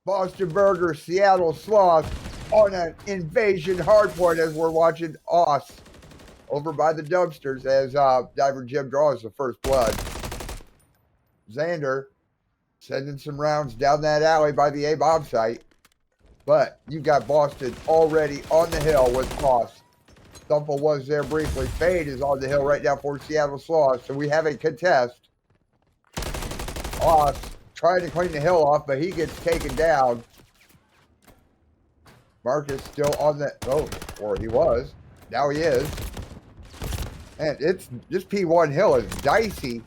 Boston Burger, Seattle Sloths on an invasion hardpoint as we're watching us over by the dumpsters as Diver Jim draws the first blood. Xander sending some rounds down that alley by the A-bomb site. But you got Boston already on the hill with Moss. Thumpa was there briefly. Fade is on the hill right now for Seattle Sloths. So we have a contest. Moss trying to clean the hill off, but he gets taken down. Marcus still on the, or he was. Now he is. And it's, this P1 hill is dicey.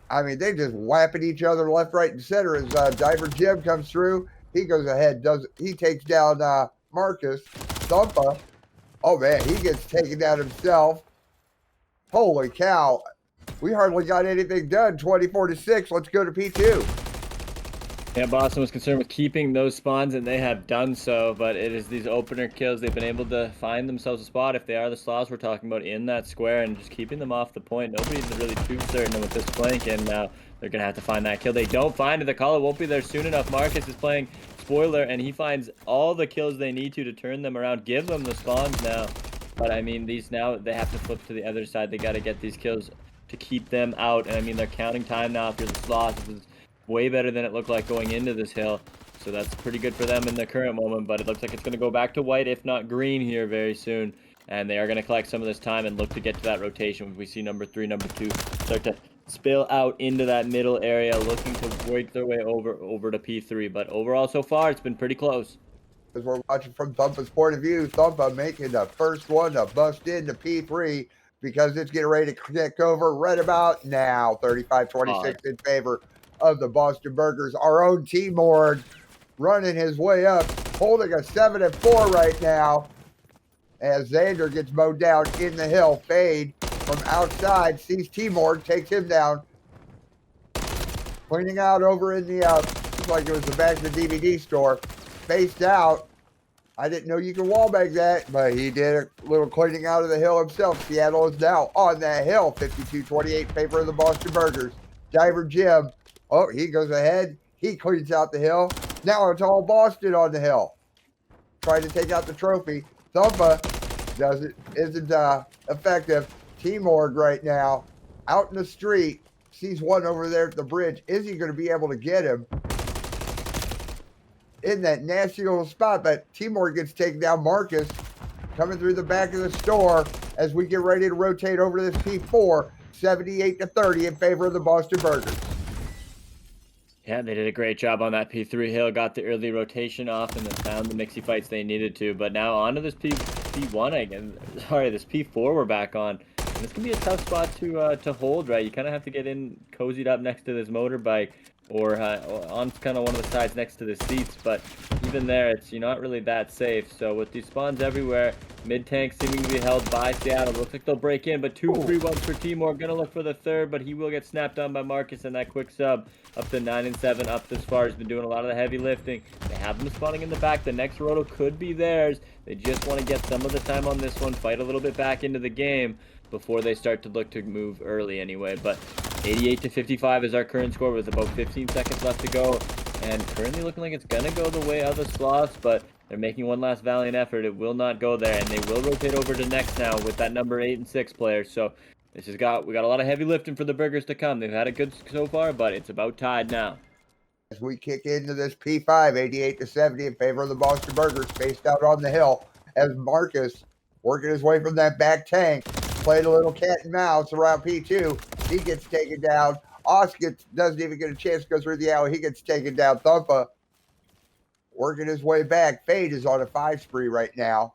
I mean, they just whapping each other left, right, and center as Diver Jim comes through. He goes ahead, he takes down Marcus. Thumpa. Oh, man, he gets taken down himself. Holy cow. We hardly got anything done. 24-6. Let's go to P2. Yeah, Boston was concerned with keeping those spawns, and they have done so, but it is these opener kills. They've been able to find themselves a spot, if they are the Sloths we're talking about, in that square, and just keeping them off the point. Nobody's really too certain with this flank, and now they're going to have to find that kill. They don't find it. The caller won't be there soon enough. Marcus is playing spoiler, and he finds all the kills they need to turn them around, give them the spawns now. But, I mean, these now, they have to flip to the other side. They got to get these kills to keep them out, and, I mean, they're counting time now if you're the Sloths. Way better than it looked like going into this hill, so that's pretty good for them in the current moment. But it looks like it's going to go back to white, if not green, here very soon, and they are going to collect some of this time and look to get to that rotation. We see number 3, number 2 start to spill out into that middle area, looking to work their way over to P3. But overall, so far, it's been pretty close. As we're watching from Thumpa's point of view, Thumpa making the first one to bust into P3 because it's getting ready to kick over right about now. 35-26 in favor of the Boston Burgers. Our own T-Mord running his way up, holding a 7-4 right now as Xander gets mowed down in the hill. Fade from outside sees T-Mord, takes him down. Cleaning out over in the, looks like it was the back of the DVD store. Spaced out. I didn't know you could wallbang that, but he did a little cleaning out of the hill himself. Seattle is now on that hill, 52-28 in favor of the Boston Burgers. Diver Jim. Oh, he goes ahead. He cleans out the hill. Now it's all Boston on the hill. Trying to take out the trophy. Thumpa isn't effective. T-Morg right now out in the street. Sees one over there at the bridge. Is he going to be able to get him in that nasty little spot? But T-Morg gets taken down. Marcus coming through the back of the store as we get ready to rotate over to this P4. 78-30 in favor of the Boston Burgers. Yeah, they did a great job on that P3 hill, got the early rotation off, and then found the mixy fights they needed to. But now onto this P1 again. Sorry, this P4 we're back on. And this can be a tough spot to hold, right? You kind of have to get in cozied up next to this motorbike or on kind of one of the sides next to the seats. But even there, you're not really that safe. So with these spawns everywhere, mid-tank seeming to be held by Seattle. Looks like they'll break in, but 2 free ones for Timor. Gonna look for the third, but he will get snapped on by Marcus and that quick sub. Up to 9 and 7, up this far. He's been doing a lot of the heavy lifting. They have them spawning in the back. The next roto could be theirs. They just want to get some of the time on this one, fight a little bit back into the game before they start to look to move early anyway. But 88-55 is our current score with about 15 seconds left to go. And currently looking like it's going to go the way of the Sloths, but they're making one last valiant effort. It will not go there, and they will rotate over to next now with that number 8 and 6 player. So we got a lot of heavy lifting for the Burgers to come. They've had it good so far, but it's about tied now. As we kick into this P5, 88-70 in favor of the Boston Burgers, spaced out on the hill as Marcus working his way from that back tank, played a little cat and mouse around P2. He gets taken down. Doesn't even get a chance to go through the alley. He gets taken down. Thumpa working his way back. Fade is on a 5 spree right now.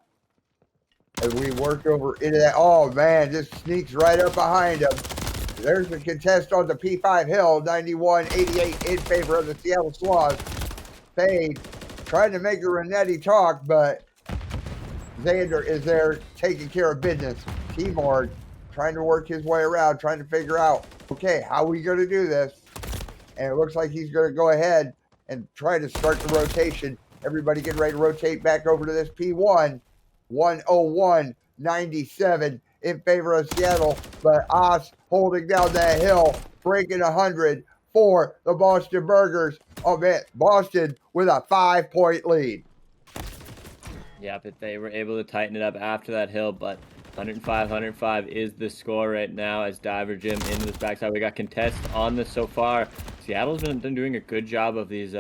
As we work over into that, oh man, just sneaks right up behind him. There's the contest on the P5 hill, 91-88 in favor of the Seattle Sloths. Fade trying to make a Renetti talk, but Xander is there taking care of business. T-Mord trying to work his way around, trying to figure out, okay, how are we going to do this? And it looks like he's going to go ahead and try to start the rotation. Everybody getting ready to rotate back over to this P1. 101-97 in favor of Seattle, but Oz holding down that hill, breaking 100, for the Boston Burgers. Oh man, Boston with a 5-point lead. Yeah, but they were able to tighten it up after that hill, but 105 is the score right now as Diver Jim into this backside. We got contest on this so far. Seattle's been doing a good job of these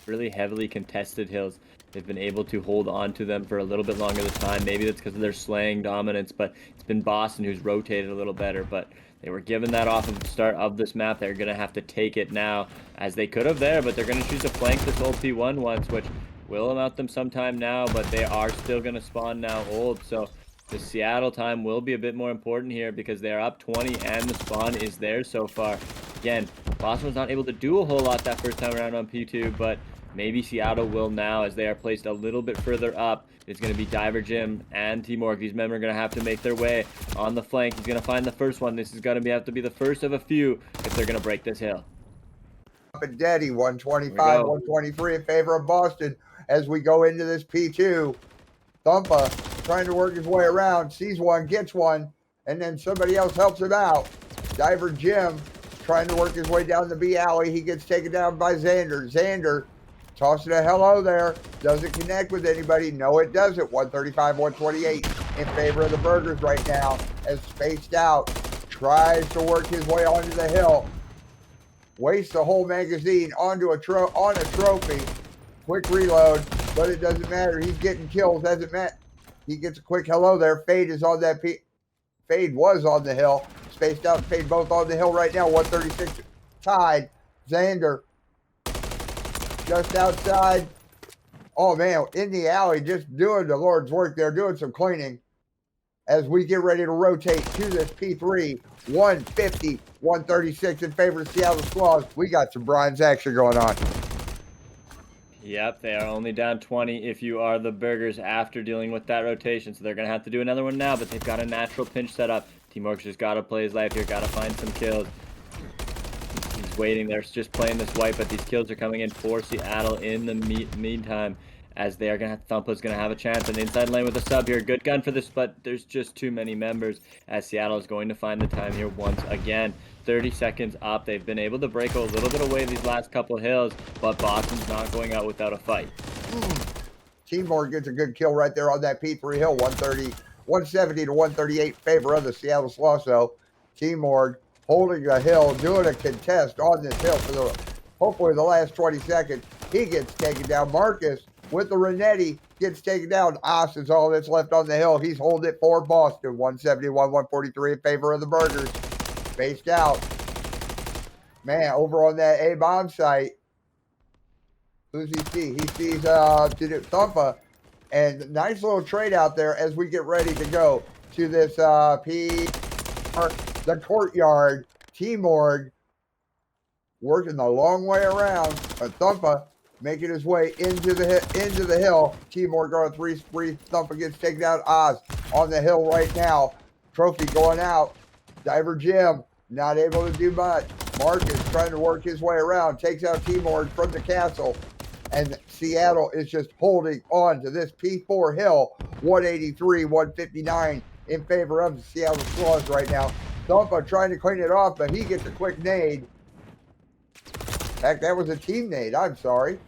really heavily contested hills. They've been able to hold on to them for a little bit longer this time. Maybe that's because of their slaying dominance, but it's been Boston who's rotated a little better. But they were given that off of the start of this map. They're going to have to take it now, as they could have there, but they're going to choose to flank this old P1 once, which will amount them sometime now, but they are still going to spawn now old. So the Seattle time will be a bit more important here because they are up 20 and the spawn is there so far. Again, Boston was not able to do a whole lot that first time around on P2, but maybe Seattle will now as they are placed a little bit further up. It's going to be Diver Jim and T-Morg. These men are going to have to make their way on the flank. He's going to find the first one. This is going to have to be the first of a few if they're going to break this hill. Up and Daddy, 125, 123 in favor of Boston as we go into this P2. Thumpa trying to work his way around, sees one, gets one, and then somebody else helps him out. Diver Jim trying to work his way down the B alley. He gets taken down by Xander. Xander tossing a hello there. Doesn't connect with anybody. No, it doesn't. 135, 128 in favor of the Burgers right now as Spaced Out tries to work his way onto the hill. Wastes the whole magazine onto a trophy. Quick reload, but it doesn't matter. He's getting kills. Doesn't matter. He gets a quick hello there. Fade is on that. Fade was on the hill. Spaced Out and Fade both on the hill right now. 136 tied. Xander just outside. Oh man, in the alley, just doing the Lord's work there, doing some cleaning as we get ready to rotate to this P3. 150, 136 in favor of Seattle Sloths. We got some bronze action going on. Yep, they are only down 20 if you are the Burgers after dealing with that rotation. So they're going to have to do another one now, but they've got a natural pinch set up. T-Morg's just got to play his life here, got to find some kills. He's waiting there, just playing this white, but these kills are coming in for Seattle in the meantime, as they are going to have, Thumpa's going to have a chance. An inside lane with a sub here. Good gun for this, but there's just too many members, as Seattle is going to find the time here once again. 30 seconds up. They've been able to break a little bit away these last couple of hills, but Boston's not going out without a fight. T-Morg gets a good kill right there on that P3 hill. 170 to 138 in favor of the Seattle Sloths. So T-Morg holding the hill, doing a contest on this hill for hopefully the last 20 seconds. He gets taken down. Marcus with the Renetti gets taken down. Os is all that's left on the hill. He's holding it for Boston. 171, 143 in favor of the Burgers. Spaced Out. Man, over on that A-bomb site, who's he see? He sees Thumpa. And nice little trade out there as we get ready to go to this the courtyard. T-Morg working the long way around. Thumpa making his way into the hill. T-Morg going 3 spree. Thumpa gets taken out. Oz on the hill right now. Trophy going out. Diver Jim not able to do much. Marcus trying to work his way around. Takes out T-Morg from the castle. And Seattle is just holding on to this P4 hill. 183, 159 in favor of the Seattle Sloths right now. Thumpa trying to clean it off, but he gets a quick nade. Heck, that was a team nade. I'm sorry.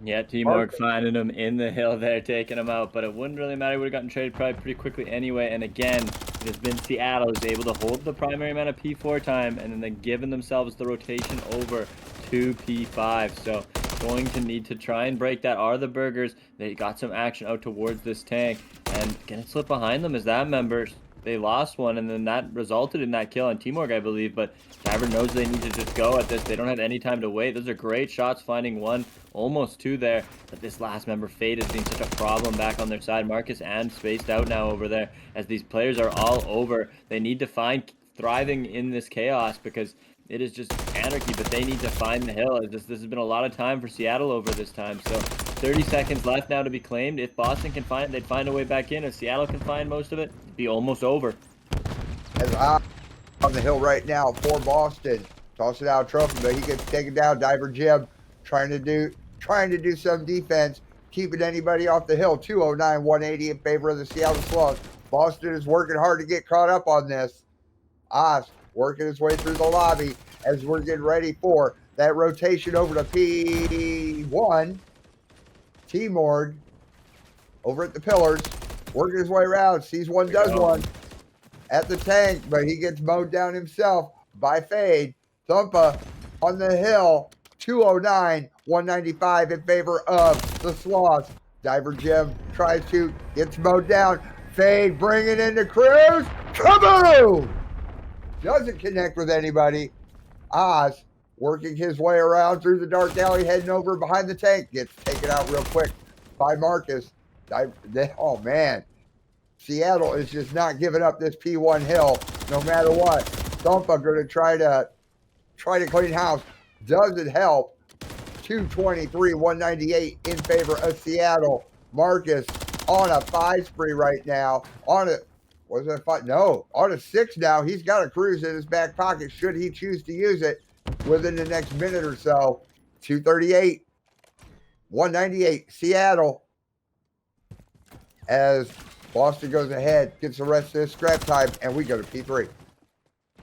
Yeah, T-Morg finding him in the hill there, taking him out, but it wouldn't really matter. He would have gotten traded probably pretty quickly anyway. And again, it has been Seattle who's able to hold the primary amount of P4 time, and then they've given themselves the rotation over to P5. So going to need to try and break that are the Burgers. They got some action out towards this tank, and gonna slip behind them as that member. They lost one, and then that resulted in that kill on T-Morg, I believe, but Diver knows they need to just go at this. They don't have any time to wait. Those are great shots, finding one, almost two there, but this last member, Fade, has been such a problem back on their side. Marcus and Spaced Out now over there, as these players are all over. They need to find thriving in this chaos, because it is just anarchy, but they need to find the hill. This has been a lot of time for Seattle over this time, so 30 seconds left now to be claimed. If Boston can find it, they'd find a way back in. If Seattle can find most of it, it'd be almost over. As I on the hill right now for Boston. Toss it out trophy, but he gets taken down. Diver Jim trying to do some defense, keeping anybody off the hill. 209, 180 in favor of the Seattle Sloths. Boston is working hard to get caught up on this. Oz working his way through the lobby as we're getting ready for that rotation over to P1. T-Morg over at the pillars, working his way around, sees one, does one at the tank, but he gets mowed down himself by Fade. Thumpa on the hill, 209, 195 in favor of the Sloths. Diver Jim tries to, gets mowed down. Fade bringing in the Cruz. Kaboom! Doesn't connect with anybody. Oz working his way around through the dark alley, heading over behind the tank. Gets taken out real quick by Marcus. Oh, man. Seattle is just not giving up this P1 hill no matter what. Thumpa going to try to clean house. Doesn't help. 223, 198 in favor of Seattle. Marcus on a 5 spree right now. On a, was it a 5? No, on a 6 now. He's got a cruise in his back pocket should he choose to use it within the next minute or so. 238, 198, Seattle. As Boston goes ahead, gets the rest of this scrap time, and we go to P3.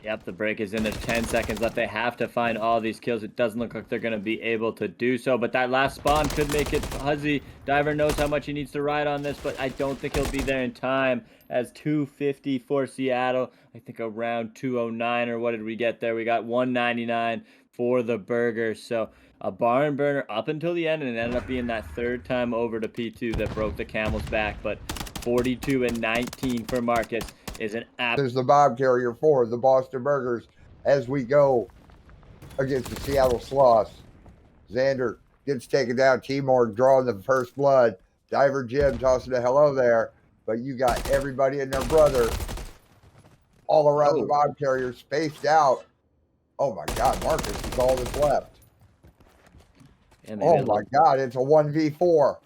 Yep, the break is in. There's 10 seconds left. They have to find all these kills. It doesn't look like they're going to be able to do so, but that last spawn could make it fuzzy. Diver knows how much he needs to ride on this, but I don't think he'll be there in time. As 250 for Seattle, I think around 209, or what did we get there? We got 199 for the burgers. So a barn burner up until the end, and it ended up being that third time over to P2 that broke the camel's back. But 42 and 19 for Marcus is an app. There's the Bob Carrier for the Boston Burgers as we go against the Seattle Sloths. Xander gets taken down. T-Morg drawing the first blood. Diver Jim tossing a hello there. But you got everybody and their brother all around the Bob Carrier, spaced out. Oh my God, Marcus is all that's left. Oh my God, it's a 1v4.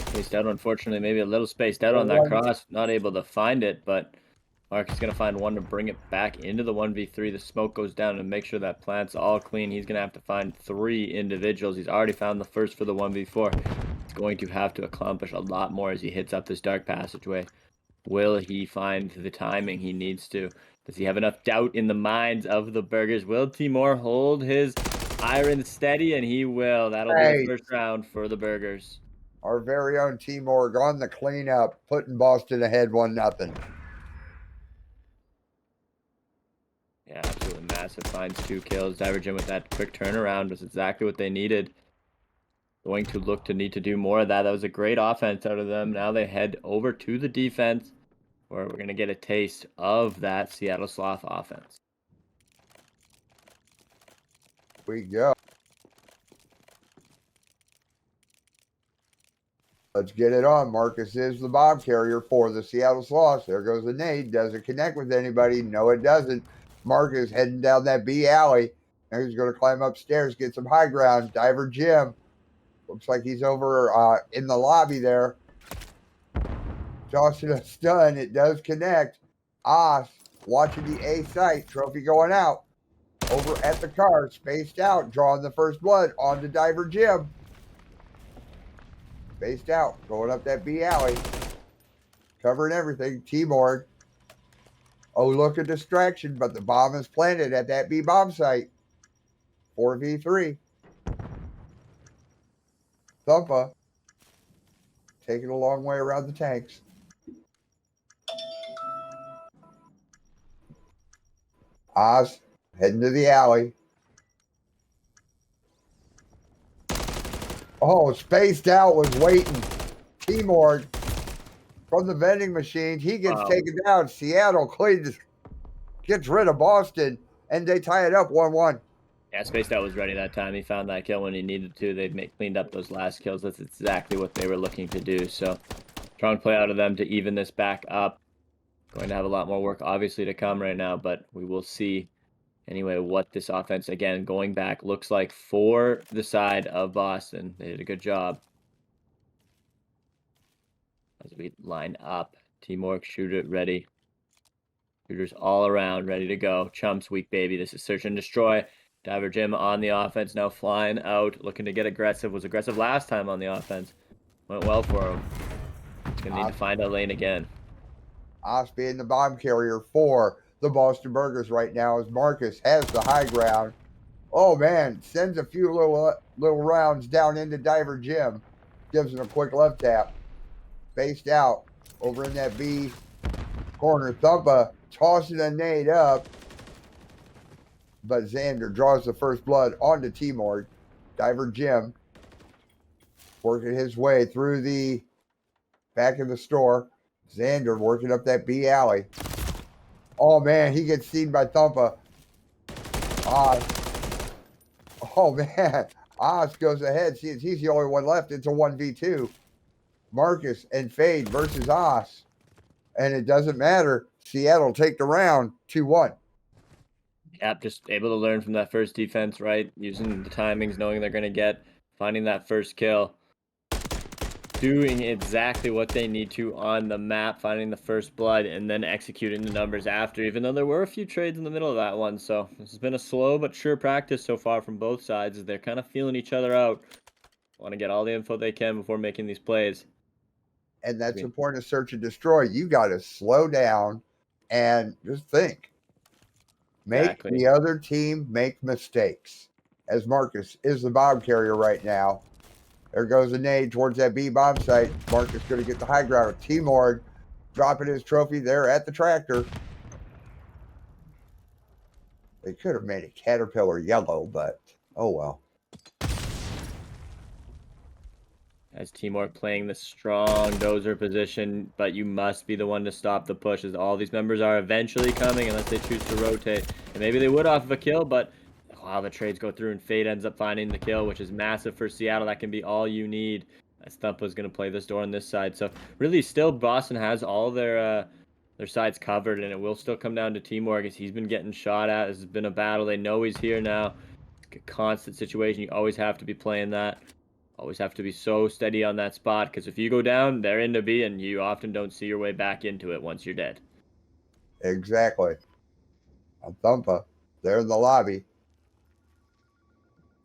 Spaced out, unfortunately, maybe a little spaced out on that cross. Not able to find it, but Mark is going to find one to bring it back into the 1v3. The smoke goes down and make sure that plant's all clean. He's going to have to find 3 individuals. He's already found the first for the 1v4. He's going to have to accomplish a lot more as he hits up this dark passageway. Will he find the timing he needs to? Does he have enough doubt in the minds of the Burgers? Will Timur hold his iron steady? And he will. That'll be the first round for the Burgers. Our very own T-Morg on the cleanup, putting Boston ahead 1-0. Yeah, absolutely massive. Finds 2 kills. Diver Jim with that quick turnaround was exactly what they needed. Going to look to need to do more of that. That was a great offense out of them. Now they head over to the defense, where we're going to get a taste of that Seattle Sloth offense. We go. Let's get it on. Marcus is the Bob Carrier for the Seattle Sloths. There goes the nade. Doesn't connect with anybody. No, it doesn't. Marcus heading down that B alley. Now he's going to climb upstairs, get some high ground. Diver Jim. Looks like he's over in the lobby there. Tossing a stun. It does connect. Oz watching the A site. Trophy going out. Over at the car. Spaced out. Drawing the first blood onto Diver Jim. Spaced out, going up that B alley, covering everything. T-Morg. Oh, look, a distraction, but the bomb is planted at that B bomb site. 4v3. Thumpa taking a long way around the tanks. Oz heading to the alley. Oh, spaced out was waiting. T-Morg from the vending machines. He gets taken down. Seattle cleans, gets rid of Boston, and they tie it up 1-1. Yeah, spaced out was ready that time. He found that kill when he needed to. They've cleaned up those last kills. That's exactly what they were looking to do. So, strong play out of them to even this back up. Going to have a lot more work, obviously, to come right now, but we will see. Anyway, what this offense, again, going back, looks like for the side of Boston. They did a good job. As we line up, T-Morg, shooter ready. Shooters all around, ready to go. Chumps, weak baby. This is search and destroy. Diver Jim on the offense, now flying out, looking to get aggressive. Was aggressive last time on the offense. Went well for him. He's going to need to find a lane again. Us being the bomb carrier for the Boston Burgers right now as Marcus has the high ground. Oh man, sends a few little rounds down into Diver Jim. Gives him a quick left tap. Spaced out over in that B corner. Thumpa tossing a nade up. But Xander draws the first blood onto Timor. Diver Jim working his way through the back of the store. Xander working up that B alley. Oh man, he gets seen by Thumpa. Oh man, Oz goes ahead. He's the only one left. It's a 1v2. Marcus and Fade versus Oz. And it doesn't matter. Seattle take the round 2-1. Yep, just able to learn from that first defense, right? Using the timings, knowing they're going to get, finding that first kill. Doing exactly what they need to on the map, finding the first blood, and then executing the numbers after, even though there were a few trades in the middle of that one. So this has been a slow but sure practice so far from both sides as they're kind of feeling each other out. Want to get all the info they can before making these plays. And that's the point of search and destroy. You got to slow down and just think. Make the other team make mistakes. As Marcus is the bomb carrier right now. There goes a nade towards that B bomb site. Marcus going to get the high ground. Timor dropping his trophy there at the tractor. They could have made a Caterpillar yellow, but oh well. As Timor playing the strong dozer position, but you must be the one to stop the push, as all these members are eventually coming unless they choose to rotate. And maybe they would off of a kill, but wow, the trades go through and Fade ends up finding the kill, which is massive for Seattle. That can be all you need. As Thumpa's going to play this door on this side. So really still Boston has all their sides covered, and it will still come down to Timor because he's been getting shot at. This has been a battle. They know he's here now. It's a constant situation. You always have to be playing that. Always have to be so steady on that spot, because if you go down, they're into B, and you often don't see your way back into it once you're dead. Exactly. And Thumpa, there in the lobby,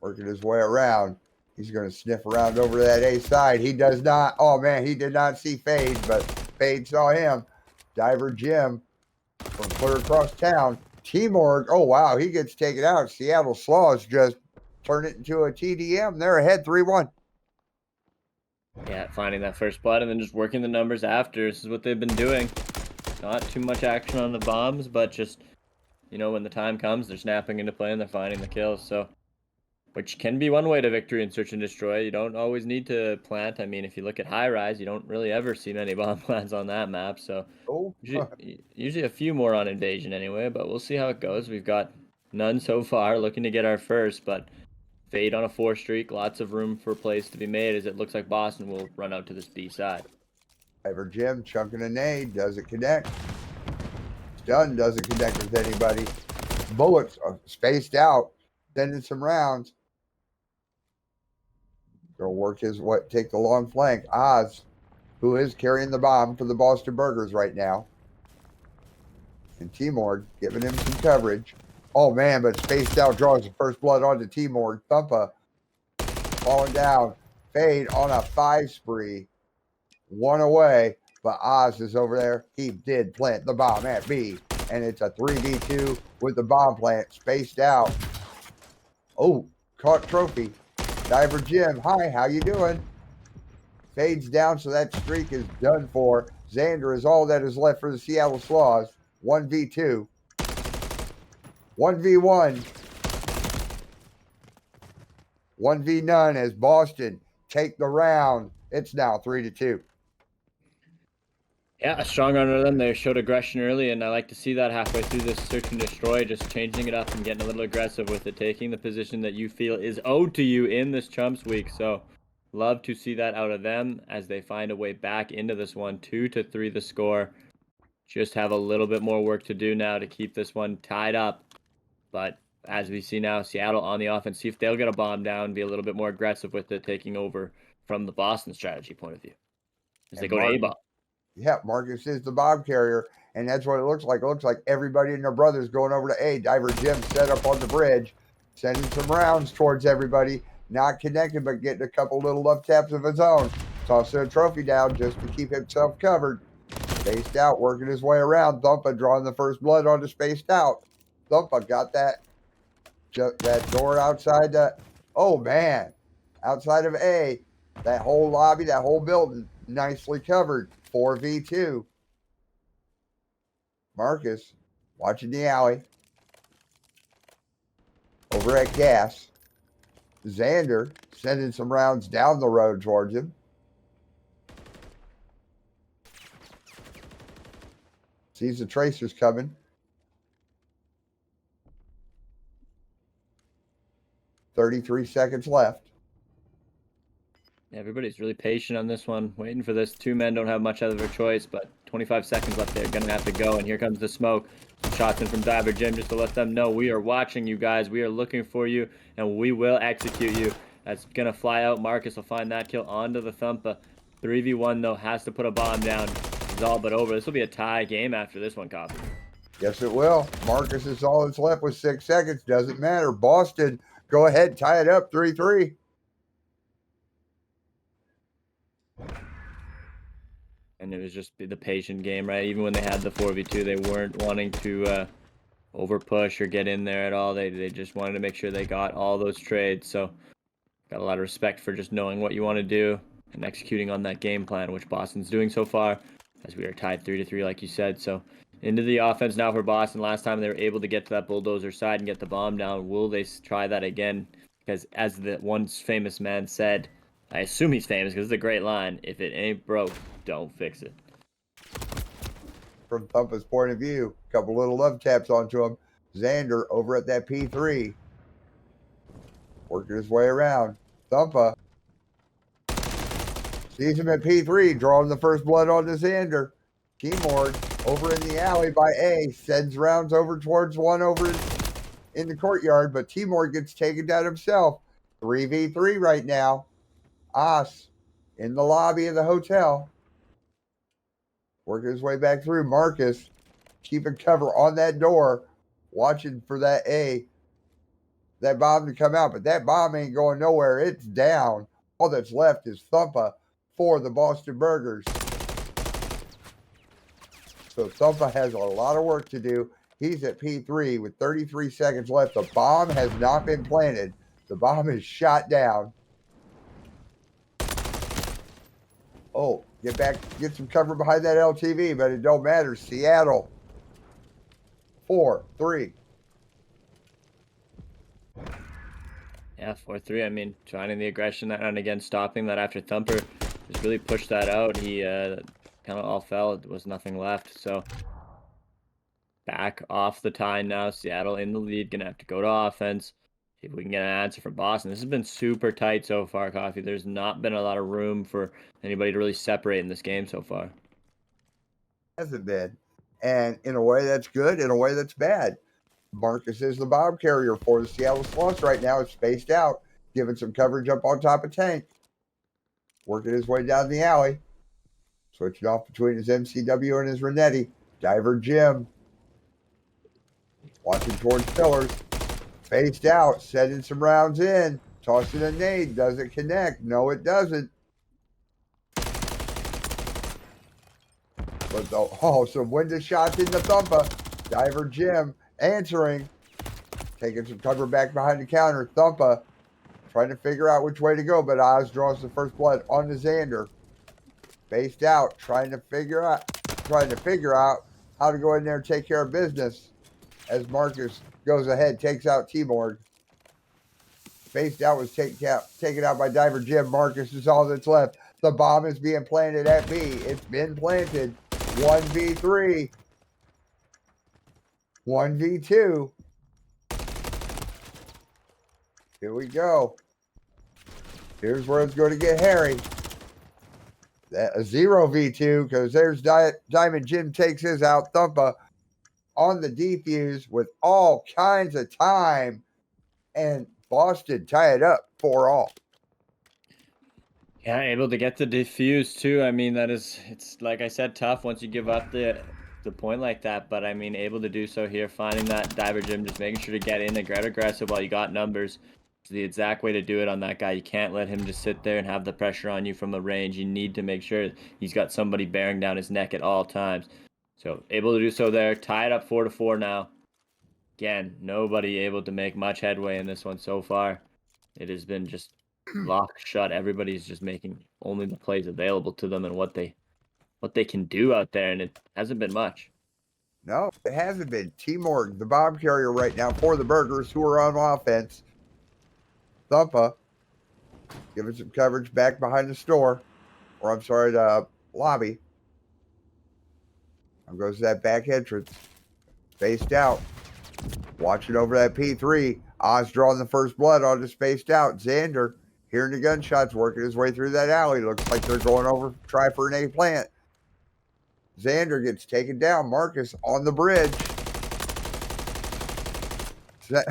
working his way around. He's going to sniff around over to that A side. He does not. Oh, man, he did not see Fade, but Fade saw him. Diver Jim from clear across town. Timor, oh, wow, he gets taken out. Seattle Sloths just turn it into a TDM. They're ahead 3-1. Yeah, finding that first blood and then just working the numbers after. This is what they've been doing. Not too much action on the bombs, but just, you know, when the time comes, they're snapping into play and they're finding the kills. So, which can be one way to victory in search and destroy. You don't always need to plant. I mean, if you look at high rise, you don't really ever see many bomb plants on that map. So, usually a few more on invasion anyway, but we'll see how it goes. We've got none so far, looking to get our first, but Fade on a 4 streak, lots of room for plays to be made as it looks like Boston will run out to this B side. Diver Jim chunking a nade, doesn't connect. Stun doesn't connect with anybody. Bullets are spaced out, sending some rounds. Gonna work his way, take the long flank. Oz, who is carrying the bomb for the Boston Burgers right now. And Timor giving him some coverage. Oh man, but spaced out draws the first blood onto Timor. Thumpa falling down. Fade on a 5 spree. 1 away, but Oz is over there. He did plant the bomb at B. And it's a 3v2 with the bomb plant spaced out. Oh, caught trophy. Diver Jim, hi, how you doing? Fades down, so that streak is done for. Xander is all that is left for the Seattle Sloths. 1v2. 1v1. 1v none as Boston take the round. It's now 3-2. Yeah, a strong run of them. They showed aggression early, and I like to see that halfway through this search and destroy, just changing it up and getting a little aggressive with it, taking the position that you feel is owed to you in this Chumps week. So love to see that out of them as they find a way back into this one. 2-3 the score. Just have a little bit more work to do now to keep this one tied up. But as we see now, Seattle on the offense, see if they'll get a bomb down, be a little bit more aggressive with it, taking over from the Boston strategy point of view. As they go to A-bomb. Yeah, Marcus is the bomb carrier, and that's what it looks like. It looks like everybody and their brothers going over to A. Diver Jim set up on the bridge, sending some rounds towards everybody. Not connected, but getting a couple little love taps of his own. Tossing a trophy down just to keep himself covered. Spaced out, working his way around. Thumpa drawing the first blood onto spaced out. Thumpa got that just that door outside that. Oh man, outside of A, that whole lobby, that whole building, nicely covered. 4v2. Marcus watching the alley. Over at gas. Xander sending some rounds down the road towards him. Sees the tracers coming. 33 seconds left. Everybody's really patient on this one, waiting for this. Two men don't have much other choice, but 25 seconds left. They're going to have to go, and here comes the smoke. Some shots in from Diver Jim just to let them know we are watching you guys. We are looking for you, and we will execute you. That's going to fly out. Marcus will find that kill onto the Thumpa. 3v1, though, has to put a bomb down. It's all but over. This will be a tie game after this one, Coffee. Yes, it will. Marcus is all that's left with 6 seconds. Doesn't matter. Boston, go ahead, tie it up 3-3. And it was just the patient game, right? Even when they had the 4v2, they weren't wanting to over push or get in there at all. They just wanted to make sure they got all those trades. So got a lot of respect for just knowing what you want to do and executing on that game plan, which Boston's doing so far, as we are tied 3-3, like you said. So into the offense now for Boston. Last time they were able to get to that bulldozer side and get the bomb down. Will they try that again? Because as the once famous man said, I assume he's famous because it's a great line, if it ain't broke, don't fix it. From Thumpa's point of view, a couple little love taps onto him. Xander over at that P3. Working his way around. Thumpa sees him at P3, drawing the first blood onto Xander. Keymord over in the alley by A, sends rounds over towards one over in the courtyard, but Timor gets taken down himself. 3v3 right now. As in the lobby of the hotel. Working his way back through. Marcus keeping cover on that door, watching for that bomb to come out. But that bomb ain't going nowhere. It's down. All that's left is Thumpa for the Boston Burgers. So Thumpa has a lot of work to do. He's at P3 with 33 seconds left. The bomb has not been planted. The bomb is shot down. Oh, get back, get some cover behind that LTV, but it don't matter. Seattle, 4-3. Yeah, 4-3. I mean, trying the aggression and again stopping that after Thumper just really pushed that out. He kind of all fell. There was nothing left. So back off the tie now. Seattle in the lead. Gonna have to go to offense. See if we can get an answer from Boston. This has been super tight so far, Coffee. There's not been a lot of room for anybody to really separate in this game so far. Hasn't been. And in a way that's good, in a way that's bad. Marcus is the bomb carrier for the Seattle Sloths right now. It's spaced out, giving some coverage up on top of Tank. Working his way down the alley. Switching off between his MCW and his Renetti. Diver Jim. Watching towards pillars. Spaced out, sending some rounds in. Tossing a nade. Does it connect? No, it doesn't. But some window shots in the Thumpa. Diver Jim answering. Taking some cover back behind the counter. Thumpa trying to figure out which way to go, but Oz draws the first blood on the Xander. Spaced out, trying to figure out how to go in there and take care of business. As Marcus goes ahead, takes out Timor. Spaced out was taken out by Diver Jim. Marcus is all that's left. The bomb is being planted at B. It's been planted. 1v3. 1v2. Here we go. Here's where it's going to get hairy. A 0v2, because there's Diamond Jim takes his out. Thumpa on the defuse with all kinds of time. And Boston tie it up 4-all. Yeah, able to get the defuse too. I mean, it's like I said, tough once you give up the point like that. But I mean, able to do so here, finding that Diver Jim, just making sure to get in and get aggressive while you got numbers. It's the exact way to do it on that guy. You can't let him just sit there and have the pressure on you from the range. You need to make sure he's got somebody bearing down his neck at all times. So able to do so there. Tie it up 4-4 now. again, nobody able to make much headway in this one so far. It has been just locked shut. Everybody's just making only the plays available to them and what they can do out there, and it hasn't been much. No, it hasn't been. T-Morg, the bomb carrier right now for the Burgers, who are on offense. Thumpa giving some coverage back behind the store, or I'm sorry, the lobby. There goes that back entrance. Spaced out. Watching over that P3. Oz drawing the first blood on the spaced out. Xander hearing the gunshots, working his way through that alley. Looks like they're going over, try for an A plant. Xander gets taken down. Marcus on the bridge.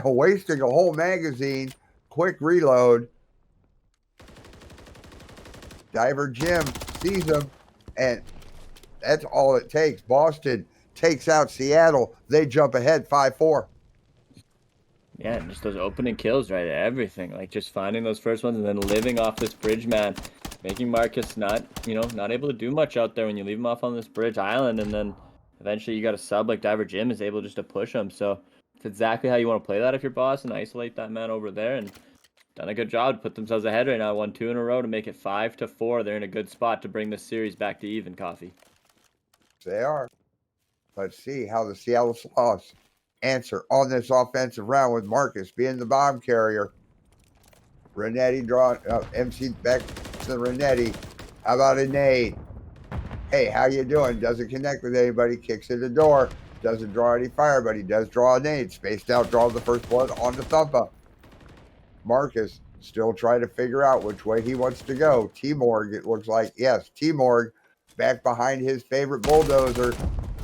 Wasting a whole magazine. Quick reload. Diver Jim sees him, and that's all it takes. Boston takes out Seattle. They jump ahead 5-4. Yeah, and just those opening kills, right? Everything, like just finding those first ones and then living off this bridge, man. Making Marcus not able to do much out there when you leave him off on this bridge island, and then eventually you got a sub like Diver Jim is able just to push him. So it's exactly how you want to play that if you're boss, and isolate that man over there, and done a good job to put themselves ahead right now. 1-2 in a row to make it 5-4. They're in a good spot to bring this series back to even, Coffee. They are. Let's see how the Seattle Sloths answer on this offensive round with Marcus being the bomb carrier. Renetti drawing MC back to Renetti. How about a nade? Hey, how you doing? Doesn't connect with anybody. Kicks in the door. Doesn't draw any fire, but he does draw a nade. Spaced out, draws the first blood on the Thumpa. Marcus still trying to figure out which way he wants to go. T-Morg, it looks like. Yes, T-Morg back behind his favorite bulldozer.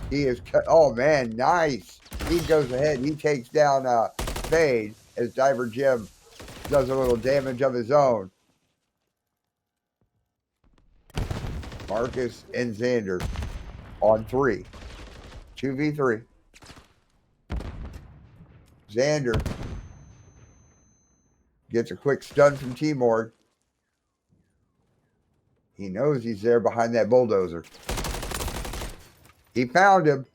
He is, oh man, nice. He goes ahead. He takes down Fade as Diver Jim does a little damage of his own. Marcus and Xander on 3. 2v3. Xander gets a quick stun from T-Morg. He knows he's there behind that bulldozer. He found him.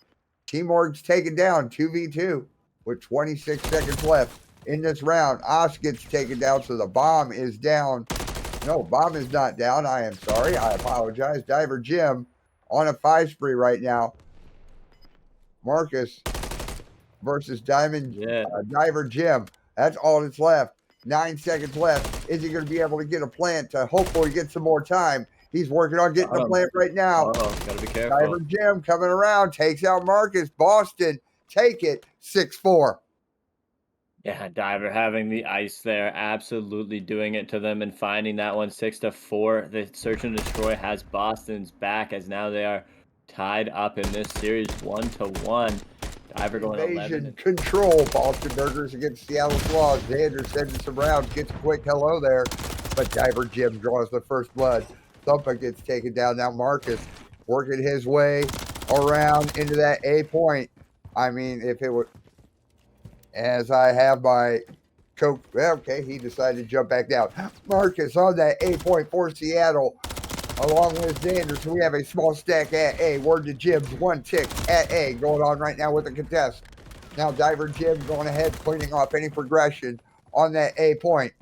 T-Morg's taken down 2v2 with 26 seconds left in this round. Osh gets taken down, so the bomb is down. No, bomb is not down. I am sorry. I apologize. Diver Jim on a 5 spree right now. Marcus versus Diver Jim. That's all that's left. 9 seconds left. Is he going to be able to get a plant to hopefully get some more time? He's working on getting a plant right now. Gotta be careful. Diver Jim coming around, takes out Marcus. Boston take it 6-4. Yeah, Diver having the ice there, absolutely doing it to them and finding that one 6-4. The search and destroy has Boston's back as now they are tied up in this series 1-1. Diver going Invasion 11. control. Boston Burgers against Seattle Sloths. Xander sending some rounds, gets a quick hello there, but Diver Jim draws the first blood. Thumpa gets taken down. Now Marcus working his way around into that A point. I mean, if it would, as I have my coach, well, okay, he decided to jump back down. Marcus on that A point for Seattle, along with Xander. So we have a small stack at A. Word to Jim's 1 tick at A going on right now with the contest. Now Diver Jim going ahead, cleaning off any progression on that A point.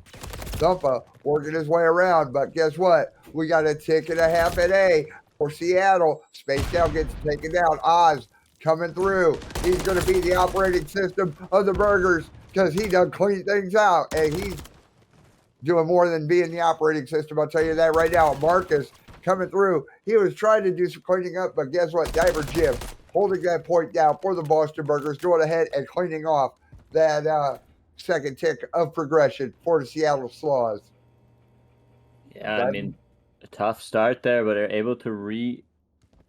Thumpa working his way around, but guess what? We got a tick and a half at A for Seattle. Spaced Out gets taken down. Oz coming through. He's going to be the operating system of the Burgers because he done clean things out, and he's doing more than being the operating system. I'll tell you that right now. Marcus coming through. He was trying to do some cleaning up, but guess what? Diver Jim holding that point down for the Boston Burgers, going ahead and cleaning off that second tick of progression for the Seattle Sloths. Yeah, I mean, a tough start there, but they're able to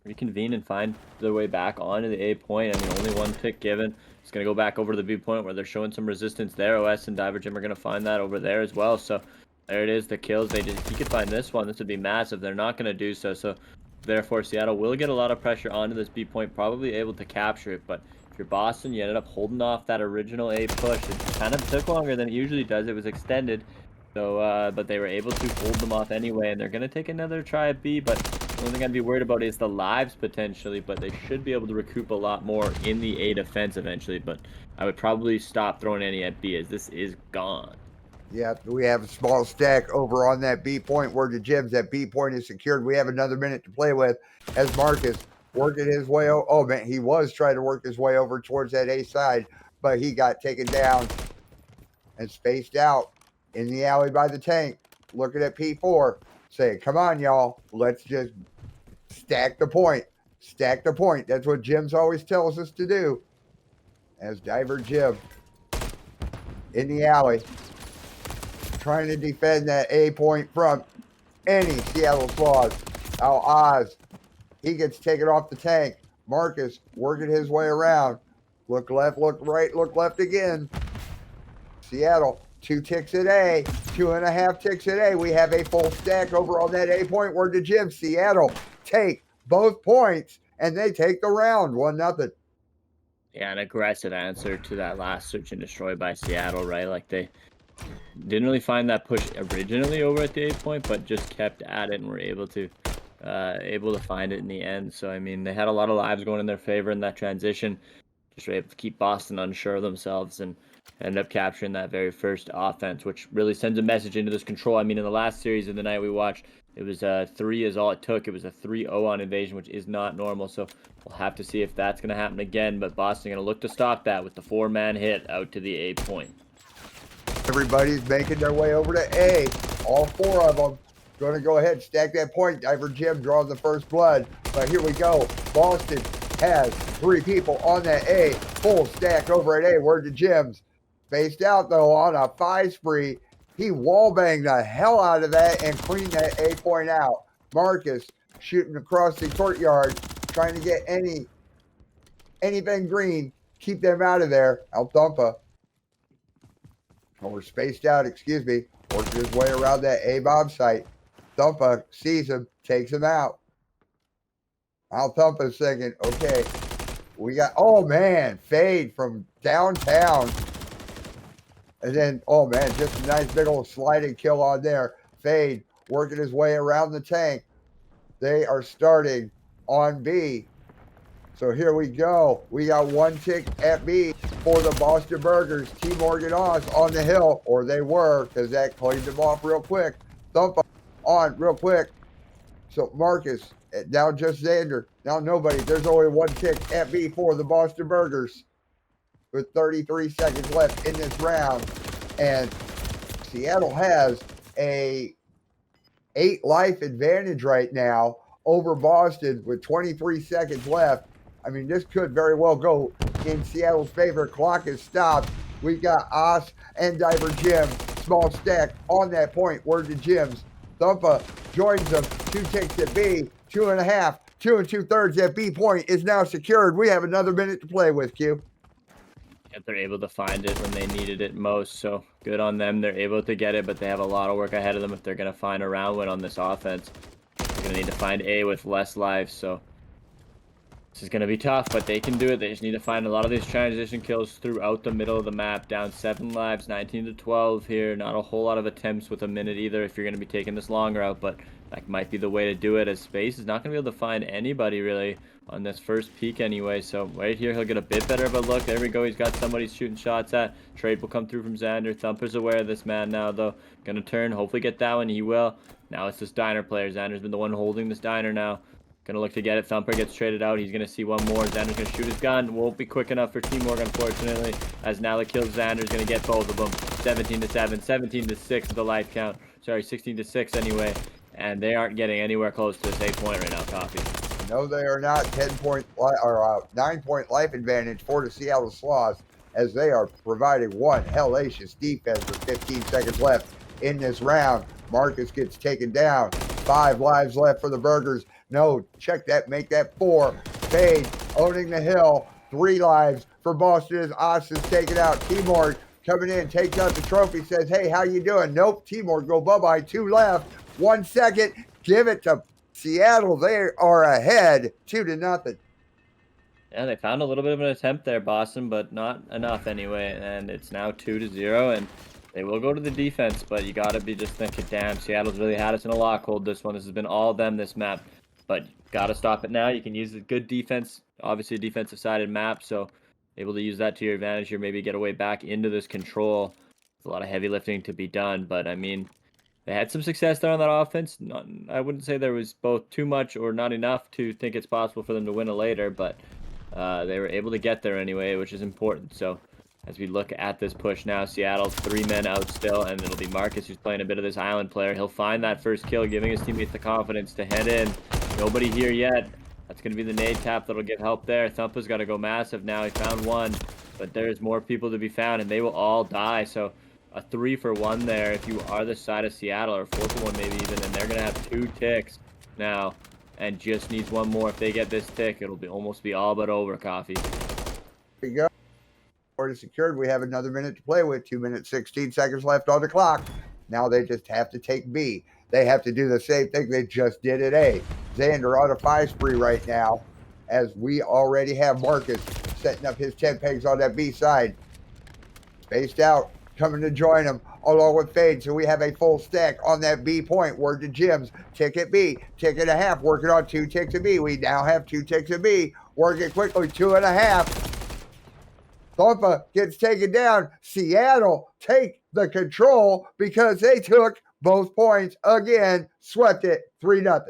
reconvene and find their way back onto the A point. I mean, only 1 tick given. It's going to go back over to the B point where they're showing some resistance there. OS and Diver Jim are going to find that over there as well. So there it is, the kills. If you could find this one, this would be massive. They're not going to do so. So therefore, Seattle will get a lot of pressure onto this B point, probably able to capture it. But if you're Boston, you ended up holding off that original A push. It kind of took longer than it usually does. It was extended. So, but they were able to hold them off anyway, and they're going to take another try at B, but The only thing I'd be worried about is the lives potentially, but they should be able to recoup a lot more in the A defense eventually. But I would probably stop throwing any at B, as this is gone. Yeah, we have a small stack over on that B point where the gyms. That B point is secured. We have another minute to play with as Marcus working his way. Oh, man, he was trying to work his way over towards that A side, but he got taken down and spaced out in the alley by the tank, looking at P4, saying, come on, y'all, let's just stack the point. Stack the point. That's what Jim's always tells us to do. As Diver Jim in the alley, trying to defend that A point from any Seattle Sloths. Now Oz, he gets taken off the tank. Marcus working his way around. Look left, look right, look left again. Seattle, 2 ticks at A, 2.5 ticks at A. We have a full stack over on that A point. Word to Jim. Seattle take both points, and they take the round, 1-0. Yeah, an aggressive answer to that last search and destroy by Seattle, right? Like, they didn't really find that push originally over at the A point, but just kept at it and were able to find it in the end. So, I mean, they had a lot of lives going in their favor in that transition. Just were able to keep Boston unsure of themselves and end up capturing that very first offense, which really sends a message into this control. I mean, in the last series of the night we watched, it was 3 is all it took. It was a 3-0 on Invasion, which is not normal. So we'll have to see if that's going to happen again. But Boston going to look to stop that with the 4-man hit out to the A point. Everybody's making their way over to A. All 4 of them going to go ahead and stack that point. Diver Jim drawing the first blood. But here we go. Boston has 3 people on that A. Full stack over at A. Word to Jim's. Spaced out, though, on a 5 spree. He wallbanged the hell out of that and cleaned that A point out. Marcus shooting across the courtyard, trying to get anything green. Keep them out of there. Althumpa. We're spaced out, excuse me. Working his way around that A bomb site. Thumpa sees him, takes him out. Althumpa's thinking, okay, we got, oh man, fade from downtown. And then, oh man, just a nice big old sliding kill on there. Fade working his way around the tank. They are starting on B. So here we go. We got 1 tick at B for the Boston Burgers. T. Morgan Oz on the hill, or they were, because that cleaned them off real quick. Thump on real quick. So Marcus, now just Xander. Now nobody. There's only 1 tick at B for the Boston Burgers with 33 seconds left in this round. And Seattle has a 8 life advantage right now over Boston with 23 seconds left. I mean, this could very well go in Seattle's favor. Clock is stopped. We've got Os and Diver Jim. Small stack on that point. Word to Jim's. Thumpa joins them. 2 ticks at B. 2.5. 2 2/3 at B point is now secured. We have another minute to play with, Q. If they're able to find it when they needed it most, so good on them. They're able to get it, but they have a lot of work ahead of them if they're going to find a round win on this offense. They're going to need to find A with less lives, so this is going to be tough, but they can do it. They just need to find a lot of these transition kills throughout the middle of the map. Down 7 lives, 19-12 here. Not a whole lot of attempts with a minute either if you're going to be taking this long route, but that might be the way to do it, as Space is not going to be able to find anybody really on this first peek anyway. So right here, he'll get a bit better of a look. There we go. He's got somebody shooting shots at. Trade will come through from Xander. Thumper's aware of this man now, though. Going to turn, hopefully get that one. He will. Now it's this diner player. Xander's been the one holding this diner now. Gonna look to get it. Thumper gets traded out. He's gonna see one more. Xander's gonna shoot his gun. Won't be quick enough for Teamwork, unfortunately. As Nala kills Xander's gonna get both of them. 17-7, 17-6 with the life count. Sorry, 16-6 anyway. And they aren't getting anywhere close to this 8 point right now, Coffee. No, they are not. 10-point or 9-point life advantage for the Seattle Sloths, as they are providing one hellacious defense with 15 seconds left in this round. Marcus gets taken down. 5 lives left for the Burgers. No, check that, make that 4. Fade owning the hill. 3 lives for Boston as Os is taken out. Timor coming in, takes out the trophy, says, hey, how you doing? Nope, Timor go bye-bye. 2 left, 1 second. Give it to Seattle. They are ahead 2-0. Yeah, they found a little bit of an attempt there, Boston, but not enough anyway. And it's now 2-0, and they will go to the defense, but you got to be just thinking, damn, Seattle's really had us in a lockhold this one. This has been all them, this map. but gotta stop it now. You can use the good defense, obviously a defensive-sided map, so able to use that to your advantage here, maybe get a way back into this control. There's a lot of heavy lifting to be done, but I mean, they had some success there on that offense. I wouldn't say there was both too much or not enough to think it's possible for them to win it later, but they were able to get there anyway, which is important. So as we look at this push now, Seattle's 3 men out still, and it'll be Marcus who's playing a bit of this island player. He'll find that first kill, giving his teammates the confidence to head in. Nobody here yet. That's going to be the nade tap that'll give help there. Thumpa's got to go massive now. He found one, but there's more people to be found, and they will all die. So a 3-for-1 there if you are the side of Seattle, or 4-for-1 maybe even, and they're going to have 2 ticks now, and just needs 1 more. If they get this tick, it'll be almost be all but over, Coffee. Here we go. Board is secured. We have another minute to play with. 2 minutes, 16 seconds left on the clock. Now they just have to take B. They have to do the same thing they just did at A. Xander on a 5 spree right now, as we already have Marcus setting up his 10 pegs on that B side. Spaced out, coming to join him, along with Fade. So we have a full stack on that B point. Word to Jim's. Tick at B. Tick and a half. Working on 2 ticks at B. We now have 2 ticks at B. Working quickly. 2.5. Thumpa gets taken down. Seattle take the control because they took both points again. Swept it 3-0.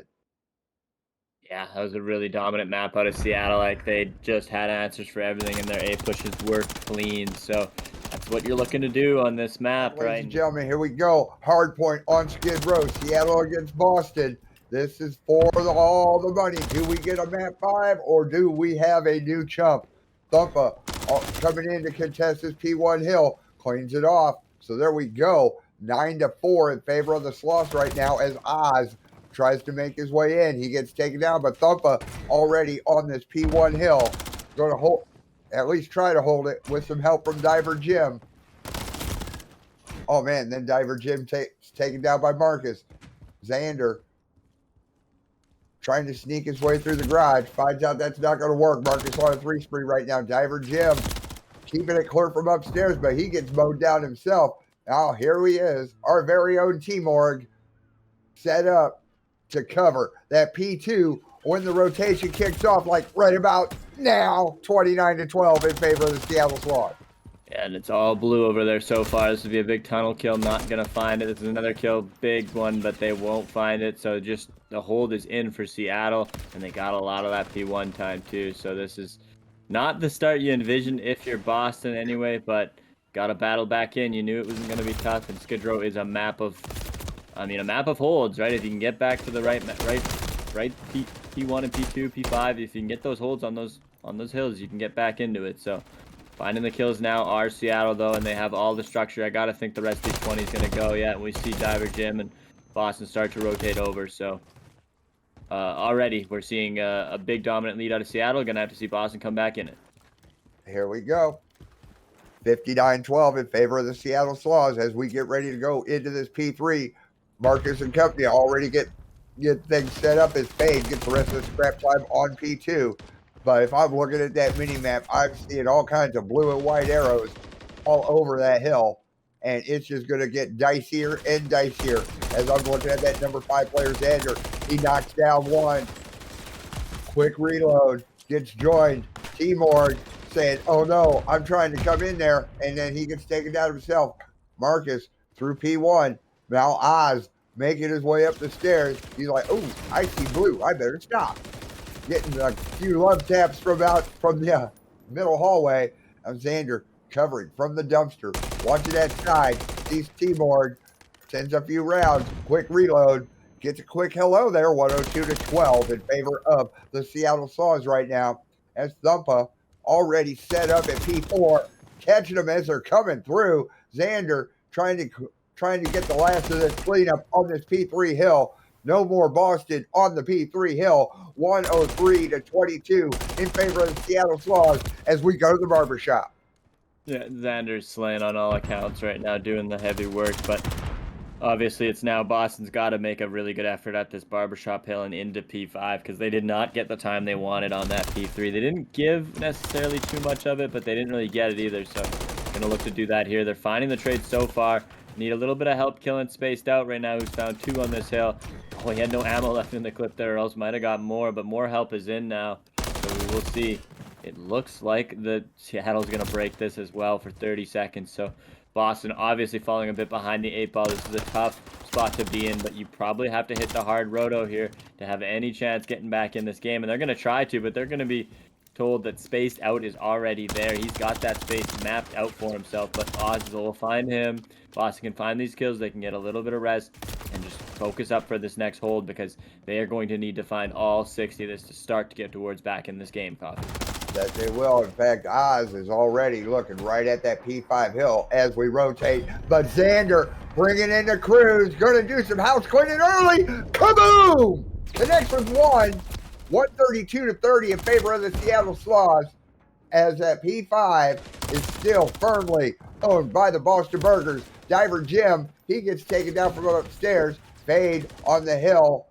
Yeah, that was a really dominant map out of Seattle. Like, they just had answers for everything, and their A pushes were clean. So that's what you're looking to do on this map, right? Ladies and gentlemen, here we go. Hardpoint on Skidrow. Seattle against Boston. This is for all the money. Do we get a map 5 or do we have a new chump? Thumpa coming in to contest this P1 hill. Cleans it off. So there we go. 9-4 in favor of the Sloths right now as Oz tries to make his way in. He gets taken down, but Thumpa already on this P1 hill. Going to hold, at least try to hold it with some help from Diver Jim. Oh man, then Diver Jim taken down by Marcus. Xander trying to sneak his way through the garage. Finds out that's not going to work. Marcus on a 3 spree right now. Diver Jim keeping it clear from upstairs, but he gets mowed down himself. Now here he is, our very own T-Morg, set up to cover that P2 when the rotation kicks off, like right about now. 29-12 in favor of the Seattle Sloths. Yeah, and it's all blue over there so far. This would be a big tunnel kill. Not going to find it. This is another kill, big one, but they won't find it. So just the hold is in for Seattle, and they got a lot of that P1 time too. So this is not the start you envision if you're Boston anyway, but got to battle back in. You knew it wasn't going to be tough, and Skidrow is a map of, a map of holds, right? If you can get back to the right P1 and P2, P5, if you can get those holds on those hills, you can get back into it. So finding the kills now are Seattle though, and they have all the structure. I gotta think the rest of these 20 is gonna go. Yeah, and we see Diver Jim and Boston start to rotate over. So already we're seeing a big dominant lead out of Seattle. Gonna have to see Boston come back in it. Here we go. 59-12 in favor of the Seattle Sloths as we get ready to go into this P3. Marcus and company already get things set up as Fade gets the rest of the scrap time on P2. But if I'm looking at that mini map, I'm seeing all kinds of blue and white arrows all over that hill. And it's just going to get dicier and dicier as I'm looking at that number 5 player, Xander. He knocks down one. Quick reload. Gets joined. T-Morg saying, oh no, I'm trying to come in there. And then he gets taken down himself. Marcus through P1. Now Oz making his way up the stairs. He's like, oh, I see blue. I better stop. Getting a few love taps from the middle hallway. Xander covering from the dumpster. Watching that side. Sees T-Morg. Sends a few rounds. Quick reload. Gets a quick hello there. 102-12 in favor of the Seattle Sloths right now. As Thumpa already set up at P4. Catching them as they're coming through. Xander trying to get the last of this cleanup on this P3 hill. No more Boston on the P3 hill. 103-22 in favor of the Seattle Sloths as we go to the barbershop. Yeah, Xander's slaying on all accounts right now, doing the heavy work, but obviously it's now Boston's got to make a really good effort at this barbershop hill and into P5 because they did not get the time they wanted on that P3. They didn't give necessarily too much of it, but they didn't really get it either, so going to look to do that here. They're finding the trade so far. Need a little bit of help killing spaced out right now, who's found 2 on this hill. Oh, he had no ammo left in the clip there, or else might have got more, but more help is in now. So we will see. It looks like the Seattle's going to break this as well for 30 seconds. So Boston obviously falling a bit behind the 8 ball. This is a tough spot to be in, but you probably have to hit the hard roto here to have any chance getting back in this game. And they're going to try to, but they're going to be told that spaced out is already there. He's got that space mapped out for himself, but Oz will find him. Boston can find these kills. They can get a little bit of rest and just focus up for this next hold, because they are going to need to find all 60 of this to start to get towards back in this game, Coffee. That they will. In fact, Oz is already looking right at that P5 hill as we rotate. But Xander bringing in the crews, going to do some house cleaning early. Kaboom! Connects with one. 132-30 in favor of the Seattle Sloths, as that P5 is still firmly owned by the Boston Burgers. Diver Jim, he gets taken down from upstairs. Fade on the hill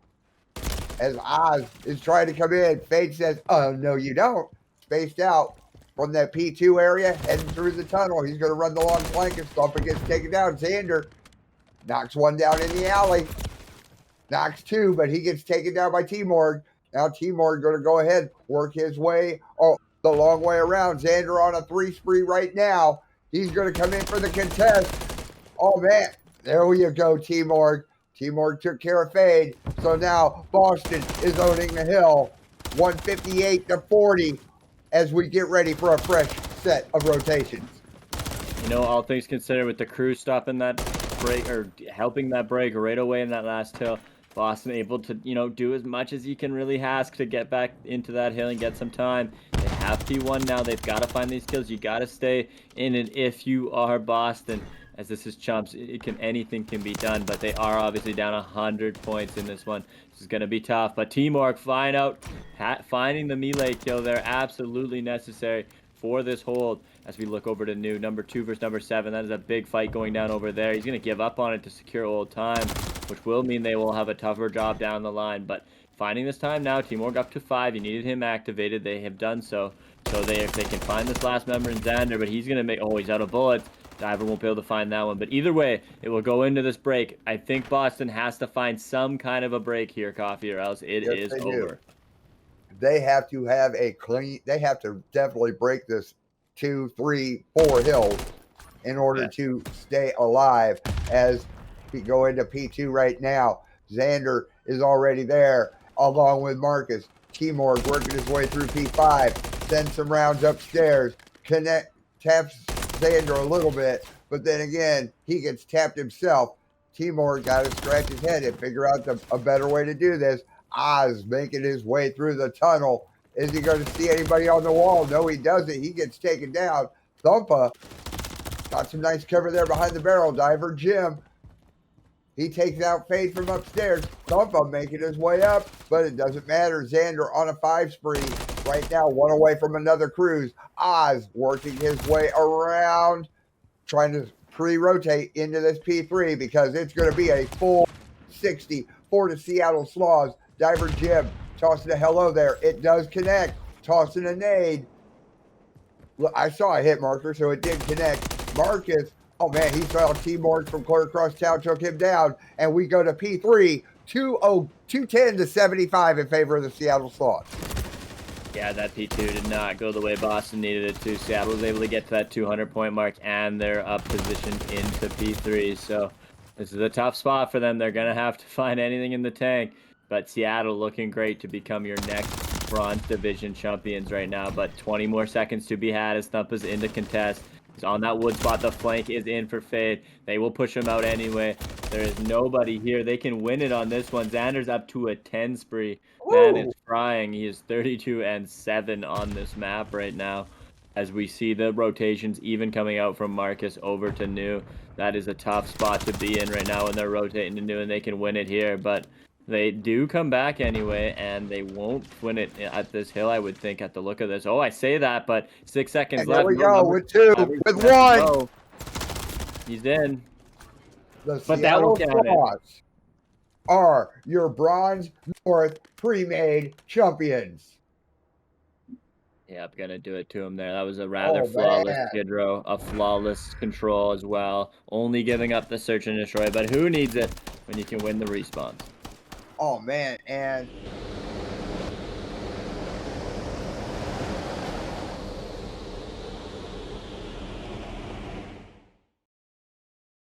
as Oz is trying to come in. Fade says, oh, no, you don't. Spaced out from that P2 area, heading through the tunnel. He's going to run the long flank and Stumper gets taken down. Xander knocks one down in the alley. Knocks two, but he gets taken down by T-Morg. Now T-Morg going to go ahead, work his way the long way around. Xander on a 3 spree right now. He's going to come in for the contest. Oh, man. There you go, T-Morg. T-Morg took care of Fade. So now Boston is owning the hill. 158-40 as we get ready for a fresh set of rotations. You know, all things considered, with the crew stopping that break, or helping that break right away in that last hill, Boston able to, you know, do as much as you can really ask to get back into that hill and get some time. They have P1 now. They've got to find these kills. You got to stay in it if you are Boston. As this is Chumps, anything can be done, but they are obviously down 100 points in this one. This is going to be tough, but T-Morg finding the melee kill there, absolutely necessary for this hold. As we look over to new number 2 versus number 7, that is a big fight going down over there. He's going to give up on it to secure old time, which will mean they will have a tougher job down the line. But finding this time now, T-Morg up to 5. You needed him activated. They have done so. So if they can find this last member in Xander, but he's going to make, oh, he's out of bullets. Diver won't be able to find that one. But either way, it will go into this break. I think Boston has to find some kind of a break here, Coffee, or else it is over. They have to have a clean, they have to definitely break this 2, 3, 4 hills in order to stay alive. As we go into P2 right now, Xander is already there along with Marcus. T-Morg working his way through P5, sends some rounds upstairs, taps Xander a little bit, but then again, he gets tapped himself. T-Morg got to scratch his head and figure out a better way to do this. Oz making his way through the tunnel. Is he going to see anybody on the wall? No, he doesn't. He gets taken down. Thumpa got some nice cover there behind the barrel. Diver Jim, he takes out Fade from upstairs. Thumpa making his way up, but it doesn't matter. Xander on a 5 spree right now, one away from another cruise. Oz working his way around, trying to pre-rotate into this P3 because it's going to be a full 60 for the Seattle Sloths. Diver Jim tossing a hello there. It does connect. Tossing a nade. Look, I saw a hit marker, so it did connect. Marcus, oh man, he saw T-Morg from clear across town, took him down, and we go to P3, 210-75 in favor of the Seattle Sloths. Yeah, that P2 did not go the way Boston needed it to. Seattle was able to get to that 200-point mark, and they're up positioned into P3. So this is a tough spot for them. They're going to have to find anything in the tank. But Seattle looking great to become your next Bronze Division champions right now. But 20 more seconds to be had as Thumpa's into contest. He's on that wood spot. The flank is in for Fade. They will push him out anyway. There is nobody here. They can win it on this one. Xander's up to a 10 spree. Man is frying. He is 32-7 on this map right now. As we see the rotations even coming out from Marcus over to New. That is a tough spot to be in right now when they're rotating to New and they can win it here. But they do come back anyway, and they won't win it at this hill, I would think, at the look of this. Oh, I say that, but 6 seconds left. There we go, with 2, with 1. He's in. The Seattle Sloths are your Bronze North Premade champions. Yeah, I'm going to do it to him there. That was a rather flawless Skidrow, a flawless control as well. Only giving up the search and destroy, but who needs it when you can win the respawns? Oh man, and